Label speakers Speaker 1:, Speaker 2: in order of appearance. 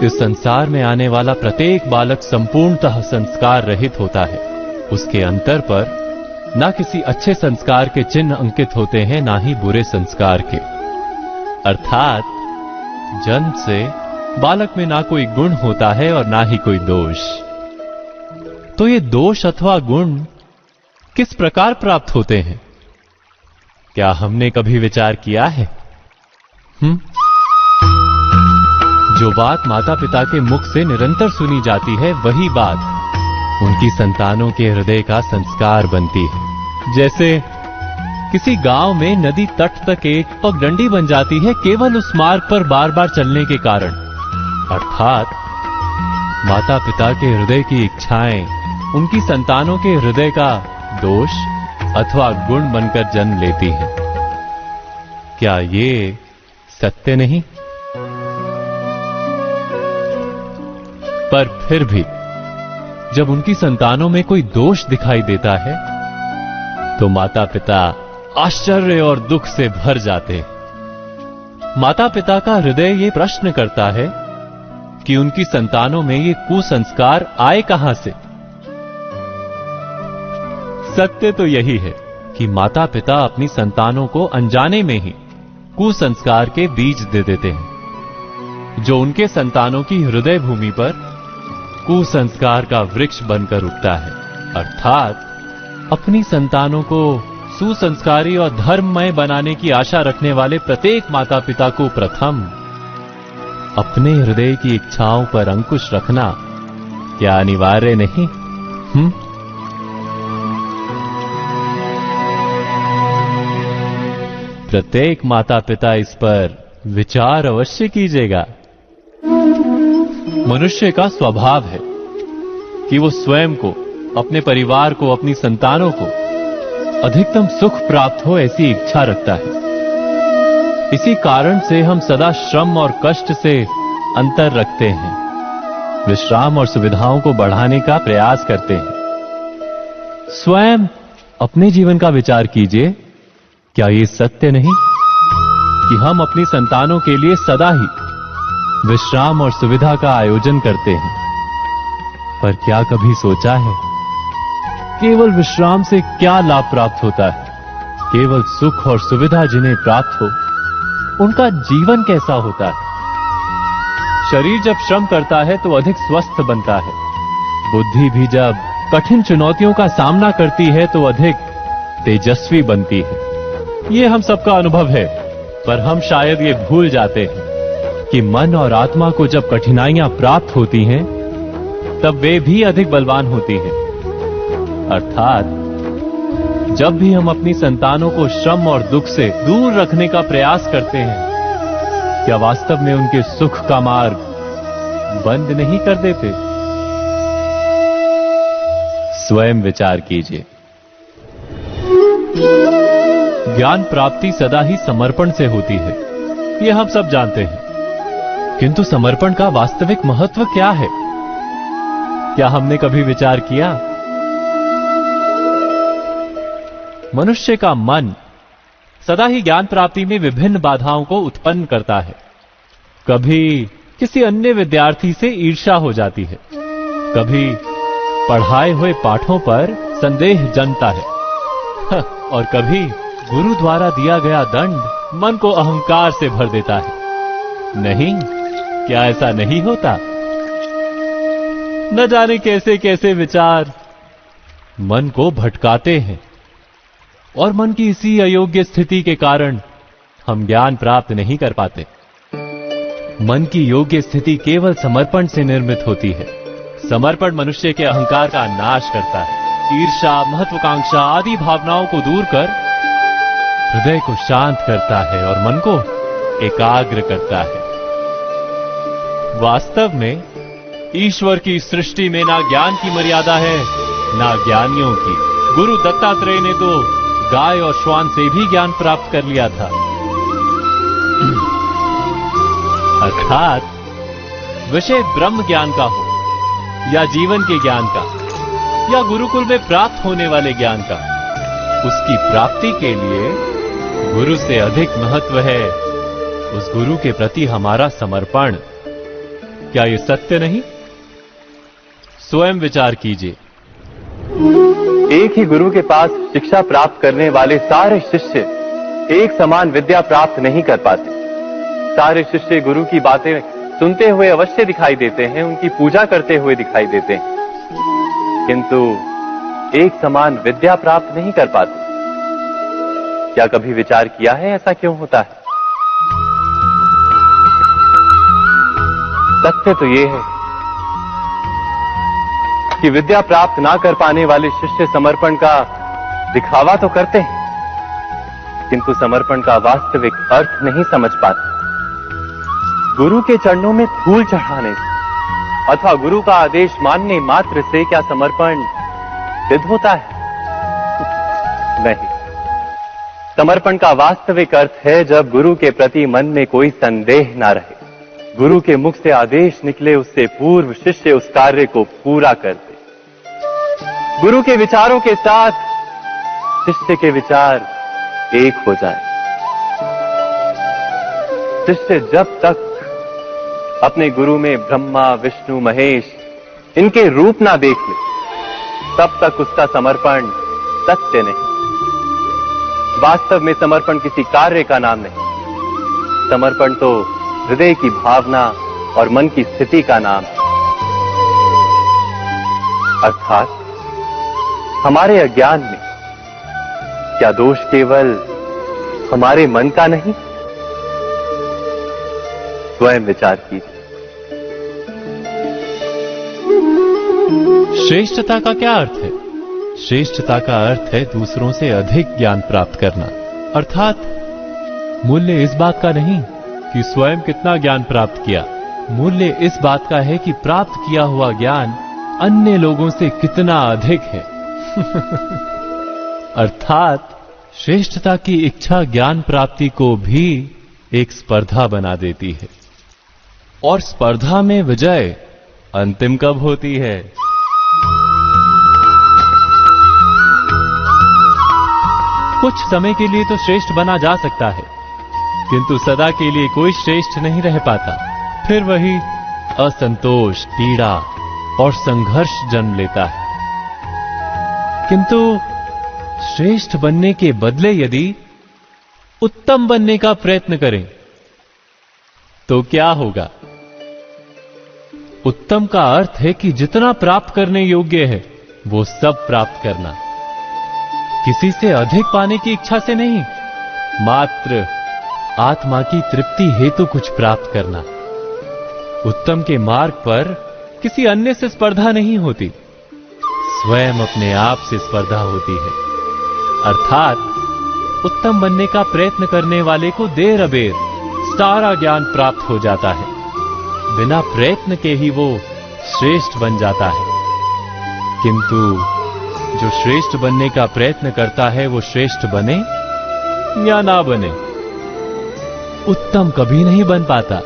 Speaker 1: इस संसार में आने वाला प्रत्येक बालक संपूर्णतः संस्कार रहित होता है। उसके अंतर पर ना किसी अच्छे संस्कार के चिन्ह अंकित होते हैं, ना ही बुरे संस्कार के। अर्थात जन्म से बालक में ना कोई गुण होता है और ना ही कोई दोष। तो ये दोष अथवा गुण किस प्रकार प्राप्त होते हैं? क्या हमने कभी विचार किया है? जो बात माता पिता के मुख से निरंतर सुनी जाती है, वही बात उनकी संतानों के हृदय का संस्कार बनती है। जैसे किसी गांव में नदी तट तक एक पगडंडी बन जाती है केवल उस मार्ग पर बार बार चलने के कारण। अर्थात माता पिता के हृदय की इच्छाएं उनकी संतानों के हृदय का दोष अथवा गुण बनकर जन्म लेती है। क्या ये सत्य नहीं? पर फिर भी जब उनकी संतानों में कोई दोष दिखाई देता है तो माता पिता आश्चर्य और दुख से भर जाते। माता पिता का हृदय ये प्रश्न करता है कि उनकी संतानों में ये कुसंस्कार आए कहां से। सत्य तो यही है कि माता पिता अपनी संतानों को अनजाने में ही कुसंस्कार के बीज दे देते हैं, जो उनके संतानों की हृदय भूमि पर कुसंस्कार का वृक्ष बनकर उगता है। अर्थात अपनी संतानों को सुसंस्कारी और धर्ममय बनाने की आशा रखने वाले प्रत्येक माता पिता को प्रथम अपने हृदय की इच्छाओं पर अंकुश रखना क्या अनिवार्य नहीं? प्रत्येक माता पिता इस पर विचार अवश्य कीजिएगा। मनुष्य का स्वभाव है कि वो स्वयं को, अपने परिवार को, अपनी संतानों को अधिकतम सुख प्राप्त हो ऐसी इच्छा रखता है। इसी कारण से हम सदा श्रम और कष्ट से अंतर रखते हैं, विश्राम और सुविधाओं को बढ़ाने का प्रयास करते हैं। स्वयं अपने जीवन का विचार कीजिए, क्या ये सत्य नहीं कि हम अपनी संतानों के लिए सदा ही विश्राम और सुविधा का आयोजन करते हैं? पर क्या कभी सोचा है केवल विश्राम से क्या लाभ प्राप्त होता है? केवल सुख और सुविधा जिन्हें प्राप्त हो उनका जीवन कैसा होता है? शरीर जब श्रम करता है तो अधिक स्वस्थ बनता है। बुद्धि भी जब कठिन चुनौतियों का सामना करती है तो अधिक तेजस्वी बनती है। ये हम सबका अनुभव है, पर हम शायद ये भूल जाते हैं कि मन और आत्मा को जब कठिनाइयां प्राप्त होती हैं, तब वे भी अधिक बलवान होती हैं। अर्थात जब भी हम अपनी संतानों को श्रम और दुख से दूर रखने का प्रयास करते हैं, क्या वास्तव में उनके सुख का मार्ग बंद नहीं कर देते? स्वयं विचार कीजिए। ज्ञान प्राप्ति सदा ही समर्पण से होती है, यह हम सब जानते हैं। किंतु समर्पण का वास्तविक महत्व क्या है? क्या हमने कभी विचार किया? मनुष्य का मन सदा ही ज्ञान प्राप्ति में विभिन्न बाधाओं को उत्पन्न करता है। कभी किसी अन्य विद्यार्थी से ईर्ष्या हो जाती है, कभी पढ़ाए हुए पाठों पर संदेह जन्मता है और कभी गुरु द्वारा दिया गया दंड मन को अहंकार से भर देता है। नहीं, क्या ऐसा नहीं होता? न जाने कैसे कैसे विचार मन को भटकाते हैं और मन की इसी अयोग्य स्थिति के कारण हम ज्ञान प्राप्त नहीं कर पाते। मन की योग्य स्थिति केवल समर्पण से निर्मित होती है। समर्पण मनुष्य के अहंकार का नाश करता है, ईर्ष्या, महत्वाकांक्षा आदि भावनाओं को दूर कर हृदय को शांत करता है और मन को एकाग्र करता है। वास्तव में ईश्वर की सृष्टि में ना ज्ञान की मर्यादा है, ना ज्ञानियों की। गुरु दत्तात्रेय ने तो गाय और श्वान से भी ज्ञान प्राप्त कर लिया था। अर्थात विषय ब्रह्म ज्ञान का हो या जीवन के ज्ञान का या गुरुकुल में प्राप्त होने वाले ज्ञान का, उसकी प्राप्ति के लिए गुरु से अधिक महत्व है उस गुरु के प्रति हमारा समर्पण। क्या ये सत्य नहीं? स्वयं विचार कीजिए।
Speaker 2: एक ही गुरु के पास शिक्षा प्राप्त करने वाले सारे शिष्य एक समान विद्या प्राप्त नहीं कर पाते। सारे शिष्य गुरु की बातें सुनते हुए अवश्य दिखाई देते हैं, उनकी पूजा करते हुए दिखाई देते हैं, किंतु एक समान विद्या प्राप्त नहीं कर पाते। क्या कभी विचार किया है ऐसा क्यों होता है? सत्य तो यह है कि विद्या प्राप्त ना कर पाने वाले शिष्य समर्पण का दिखावा तो करते हैं, किंतु समर्पण का वास्तविक अर्थ नहीं समझ पाते। गुरु के चरणों में फूल चढ़ाने से अथवा गुरु का आदेश मानने मात्र से क्या समर्पण सिद्ध होता है? नहीं। समर्पण का वास्तविक अर्थ है जब गुरु के प्रति मन में कोई संदेह ना रहे, गुरु के मुख से आदेश निकले उससे पूर्व शिष्य उस कार्य को पूरा कर दे। गुरु के विचारों के साथ शिष्य के विचार एक हो जाए। शिष्य जब तक अपने गुरु में ब्रह्मा विष्णु महेश इनके रूप ना देख ले, तब तक उसका समर्पण सत्य नहीं। वास्तव में समर्पण किसी कार्य का नाम नहीं, समर्पण तो हृदय की भावना और मन की स्थिति का नाम है। अर्थात हमारे अज्ञान में क्या दोष केवल हमारे मन का नहीं? स्वयं विचार कीजिए।
Speaker 1: श्रेष्ठता का क्या अर्थ है? श्रेष्ठता का अर्थ है दूसरों से अधिक ज्ञान प्राप्त करना। अर्थात मूल्य इस बात का नहीं कि स्वयं कितना ज्ञान प्राप्त किया, मूल्य इस बात का है कि प्राप्त किया हुआ ज्ञान अन्य लोगों से कितना अधिक है। अर्थात श्रेष्ठता की इच्छा ज्ञान प्राप्ति को भी एक स्पर्धा बना देती है, और स्पर्धा में विजय अंतिम कब होती है? कुछ समय के लिए तो श्रेष्ठ बना जा सकता है, किंतु सदा के लिए कोई श्रेष्ठ नहीं रह पाता। फिर वही असंतोष, पीड़ा और संघर्ष जन्म लेता है। किंतु श्रेष्ठ बनने के बदले यदि उत्तम बनने का प्रयत्न करें तो क्या होगा? उत्तम का अर्थ है कि जितना प्राप्त करने योग्य है वो सब प्राप्त करना, किसी से अधिक पाने की इच्छा से नहीं, मात्र आत्मा की तृप्ति हेतु कुछ प्राप्त करना। उत्तम के मार्ग पर किसी अन्य से स्पर्धा नहीं होती, स्वयं अपने आप से स्पर्धा होती है। अर्थात उत्तम बनने का प्रयत्न करने वाले को देर अबेर सारा ज्ञान प्राप्त हो जाता है, बिना प्रयत्न के ही वो श्रेष्ठ बन जाता है। किंतु जो श्रेष्ठ बनने का प्रयत्न करता है वो श्रेष्ठ बने या ना बने, उत्तम कभी नहीं बन पाता।